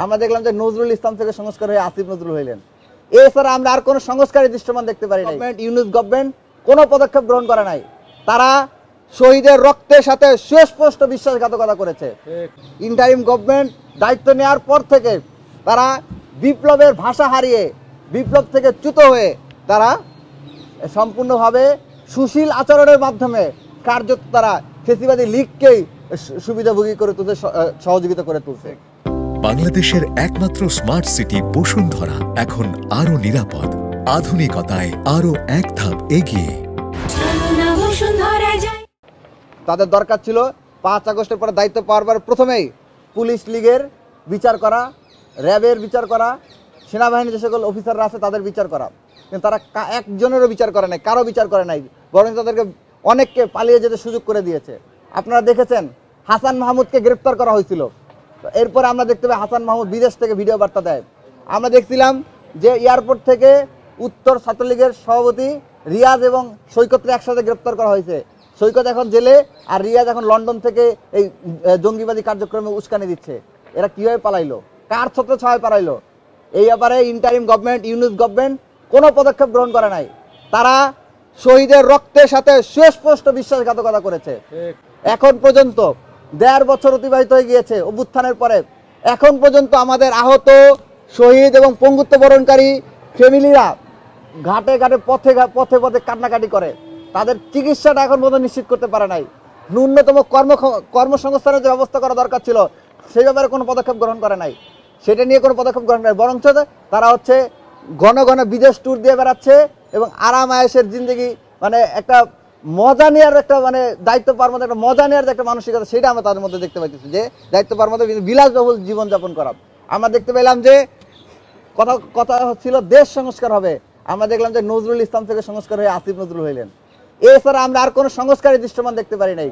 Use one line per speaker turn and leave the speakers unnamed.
আমরা দেখলাম যে নজরুল ইসলাম থেকে সংস্কার হয়ে আসিফ নজরুল হইলেন। এছাড়া আমরা আর কোনো সংস্কারী দৃশ্যমান দেখতে পারি না। ইউনূস গভর্নমেন্ট কোনো পদক্ষেপ গ্রহণ করে নাই। তারা শহীদের রক্তের সাথে সুস্পষ্ট বিশ্বাসঘাতকতা করেছে। ইন্টারিম গভর্নমেন্ট দায়িত্ব নেওয়ার পর থেকে তারা বিপ্লবের ভাষা হারিয়ে, বিপ্লব থেকে চ্যুত হয়ে তারা সম্পূর্ণভাবে সুশীল আচরণের মাধ্যমে কার্যত তারা ফেসিবাদী লীগকেই সুবিধাভোগী করে তুলছে, সহযোগিতা করে তুলছে।
বাংলাদেশের একমাত্র স্মার্ট সিটি বসুন্ধরা এখন আরো নিরাপদ, আধুনিকতায় আরো এক ধাপ এগিয়ে।
তাদের দরকার ছিল 5 আগস্টের পরে দায়িত্ব পাওয়ার পর প্রথমেই পুলিশ লীগের বিচার করা, র্যাবের বিচার করা, সেনাবাহিনী যে সকল অফিসাররা আছে তাদের বিচার করা। কিন্তু তারা একজনেরও বিচার করে নাই, কারো বিচার করে নাই, বরং তাদেরকে অনেককে পালিয়ে যেতে সুযোগ করে দিয়েছে। আপনারা দেখেছেন হাসান মাহমুদকে গ্রেপ্তার করা হয়েছিল, এরপরে আমরা দেখতে পাই হাসান মাহমুদ বিদেশ থেকে ভিডিও বার্তা দেয়। আমরা দেখছিলাম যে এয়ারপোর্ট থেকে উত্তর ছাত্রলীগের সভাপতি রিয়াজ এবং সৈকতকে একসাথে গ্রেপ্তার করা হয়েছে। সৈকত এখন জেলে আর রিয়াজ এখন লন্ডন থেকে এই জঙ্গিবাদী কার্যক্রমে উস্কানি দিচ্ছে। এরা কিভাবে পালাইলো, কার ছত্র ছায় পালাইলো? এই ব্যাপারে ইন্টারিম গভর্নমেন্ট, ইউনূস গভর্নমেন্ট কোনো পদক্ষেপ গ্রহণ করে নাই। তারা শহীদের রক্তের সাথে সুস্পষ্ট বিশ্বাসঘাতকতা করেছে। এখন পর্যন্ত 1.5 বছর অতিবাহিত হয়ে গিয়েছে অভ্যুত্থানের পরে, এখন পর্যন্ত আমাদের আহত, শহীদ এবং পঙ্গুত্ব বরণকারী ফ্যামিলিরা ঘাটে ঘাটে পথে পথে কান্নাকাটি করে। তাদের চিকিৎসাটা এখন পর্যন্ত নিশ্চিত করতে পারে নাই। ন্যূনতম কর্মসংস্থানের যে ব্যবস্থা করা দরকার ছিল সেই ব্যাপারে কোনো পদক্ষেপ গ্রহণ করে নাই। সেটা নিয়ে কোনো পদক্ষেপ গ্রহণ করে, বরঞ্চ তারা হচ্ছে ঘন ঘন বিদেশ ট্যুর দিয়ে বেড়াচ্ছে এবং আরাম আয়েশের জিন্দগি, মানে একটা মজা নেওয়ার একটা, মানে দায়িত্ব পাওয়ার মধ্যে একটা মজা নেওয়ার যে একটা মানসিকতা, সেটা আমরা তাদের মধ্যে দেখতে পাইতেছি। যে দায়িত্ব পাওয়ার মধ্যে বিলাসবহুল জীবনযাপন করা। আমরা দেখতে পেলাম যে কথা হচ্ছিল দেশ সংস্কার হবে, আমরা দেখলাম যে নজরুল ইসলাম থেকে সংস্কার হয়ে আসিফ নজরুল হইলেন। এছাড়া আমরা আর কোনো সংস্কারী দৃশ্যমান দেখতে পারি নাই।